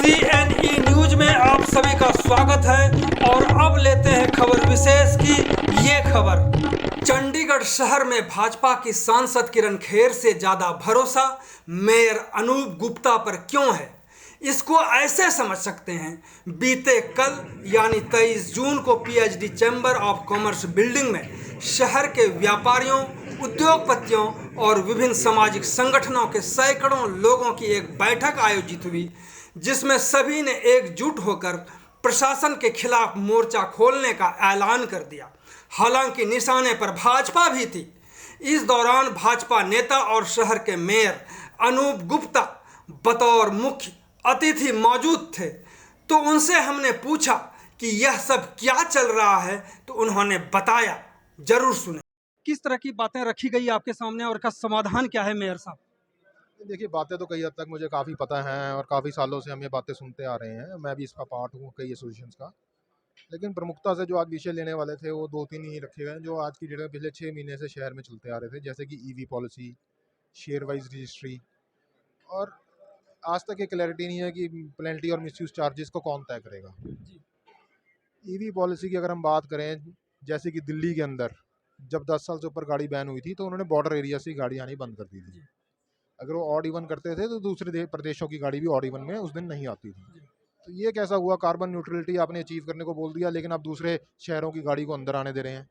CNE news में आप सभी का स्वागत है और अब लेते हैं खबर विशेष की ये खबर। चंडीगढ़ शहर में भाजपा की सांसद किरण खेर से ज्यादा भरोसा मेयर अनूप गुप्ता पर क्यों है, इसको ऐसे समझ सकते हैं। बीते कल यानी 23 जून को PhD chamber of commerce building में शहर के व्यापारियों, उद्योगपतियों और विभिन्न सामाजिक संगठनों के सैकड़ों लोगों की एक बैठक आयोजित हुई, जिसमें सभी ने एकजुट होकर प्रशासन के खिलाफ मोर्चा खोलने का ऐलान कर दिया। हालांकि निशाने पर भाजपा भी थी। इस दौरान भाजपा नेता और शहर के मेयर अनूप गुप्ता बतौर मुख्य अतिथि मौजूद थे, तो उनसे हमने पूछा कि यह सब क्या चल रहा है, तो उन्होंने बताया। जरूर सुने। किस तरह की बातें रखी गई आपके सामने और इसका समाधान क्या है मेयर साहब? देखिए, बातें तो कई हद तक मुझे काफ़ी पता हैं और काफ़ी सालों से हम ये बातें सुनते आ रहे हैं। मैं भी इसका पार्ट हूँ कई एसोसिएशंस का। लेकिन प्रमुखता से जो आज विषय लेने वाले थे वो 2-3 ही रखे गए हैं, जो आज की डेट में पिछले 6 महीने से शहर में चलते आ रहे थे, जैसे कि EV policy, share wise registry. और आज तक ये क्लैरिटी नहीं है कि पेनल्टी और मिसयूज चार्जेस को कौन तय करेगा। ईवी पॉलिसी की अगर हम बात करें, जैसे कि दिल्ली के अंदर जब 10 साल से ऊपर गाड़ी बैन हुई थी, तो उन्होंने बॉर्डर एरिया से गाड़ी आनी बंद कर दी थी। अगर वो ऑड इवन करते थे तो दूसरे प्रदेशों की गाड़ी भी ऑड इवन में उस दिन नहीं आती थी। तो ये कैसा हुआ? कार्बन न्यूट्रलिटी आपने अचीव करने को बोल दिया, लेकिन आप दूसरे शहरों की गाड़ी को अंदर आने दे रहे हैं।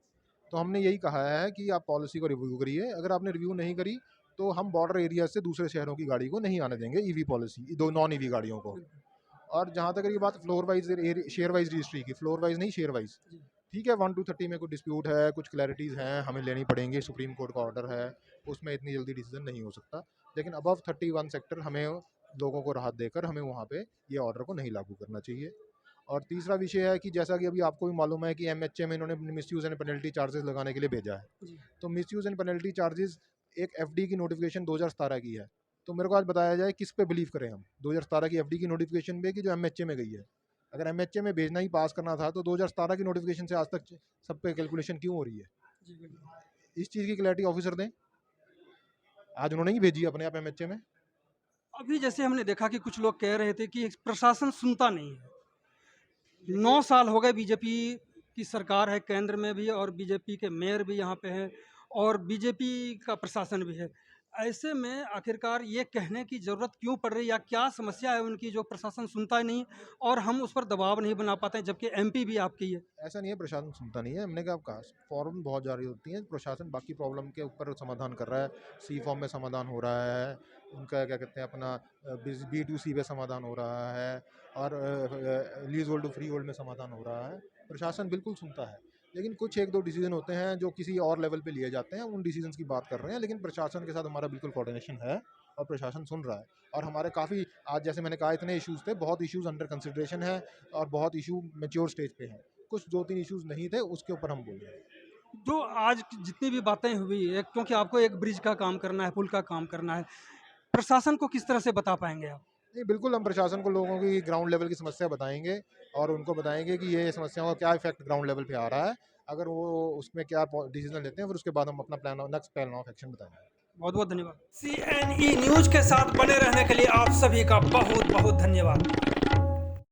तो हमने यही कहा है कि आप पॉलिसी को रिव्यू करिए। अगर आपने रिव्यू नहीं करी तो हम बॉर्डर एरिया से दूसरे शहरों की गाड़ी को नहीं आने देंगे, ईवी पॉलिसी, दो नॉन ईवी गाड़ियों को। और जहाँ तक ये बात floor wise share wise registry की, फ्लोर वाइज नहीं, शेयर वाइज, ठीक है, 1 to 30 में कुछ डिस्प्यूट है, कुछ क्लैरिटीज़ हैं, हमें लेनी पड़ेंगी, सुप्रीम कोर्ट का ऑर्डर है, उसमें इतनी जल्दी डिसीजन नहीं हो सकता। लेकिन अबव 31 सेक्टर हमें लोगों को राहत देकर हमें वहाँ पे ये ऑर्डर को नहीं लागू करना चाहिए। और तीसरा विषय है कि जैसा कि अभी आपको भी मालूम है कि MHA में इन्होंने मिसयूज़ एंड पेनल्टी चार्जेस लगाने के लिए भेजा है। तो मिसयूज़ एंड पेनल्टी चार्जेस एक FD की नोटिफिकेशन 2017 की है। तो मेरे को आज बताया जाए किस पे बिलीव करें हम, 2017 की FD की नोटिफिकेशन पे कि जो MHA में गई है। अगर MHA में भेजना ही पास करना था तो 2017 की नोटिफिकेशन से आज तक सब पे कैलकुलेशन क्यों हो रही है? इस चीज़ की क्लैरिटी ऑफिसर दें। आज उन्होंने ही भेजी अपने आप MHA में। अभी जैसे हमने देखा कि कुछ लोग कह रहे थे कि प्रशासन सुनता नहीं है। 9 साल हो गए बीजेपी की सरकार है केंद्र में भी, और बीजेपी के मेयर भी यहाँ पे हैं, और बीजेपी का प्रशासन भी है। ऐसे में आखिरकार ये कहने की ज़रूरत क्यों पड़ रही है, या क्या समस्या है उनकी जो प्रशासन सुनता ही नहीं और हम उस पर दबाव नहीं बना पाते हैं, जबकि MP भी आपकी है? ऐसा नहीं है प्रशासन सुनता नहीं है, हमने कहा फॉर्म बहुत जारी होती है, प्रशासन बाकी प्रॉब्लम के ऊपर समाधान कर रहा है। सी फॉर्म में समाधान हो रहा है, उनका क्या कहते हैं अपना B2C पे समाधान हो रहा है, और lease hold to free hold में समाधान हो रहा है। प्रशासन बिल्कुल सुनता है, लेकिन कुछ 1-2 डिसीजन होते हैं जो किसी और लेवल पे लिए जाते हैं, उन डिसीजंस की बात कर रहे हैं। लेकिन प्रशासन के साथ हमारा बिल्कुल कोऑर्डिनेशन है और प्रशासन सुन रहा है। और हमारे काफ़ी, आज जैसे मैंने कहा, इतने इश्यूज़ थे, बहुत इश्यूज़ अंडर कंसिडरेशन है और बहुत इशू मैच्योर स्टेज पे हैं। कुछ 2-3 इश्यूज़ नहीं थे, उसके ऊपर हम बोल रहे हैं। जो आज की जितनी भी बातें हुई है, क्योंकि आपको एक ब्रिज का काम करना है, पुल का काम करना है, प्रशासन को किस तरह से बता पाएंगे आप? नहीं, बिल्कुल हम प्रशासन को लोगों की ग्राउंड लेवल की समस्या बताएंगे और उनको बताएंगे कि ये समस्याओं का क्या इफेक्ट ग्राउंड लेवल पे आ रहा है। अगर वो उसमें क्या डिसीजन लेते हैं, फिर उसके बाद हम अपना नेक्स्ट प्लान ऑफ एक्शन बताएंगे। बहुत बहुत धन्यवाद। CNE न्यूज के साथ बने रहने के लिए आप सभी का बहुत बहुत धन्यवाद।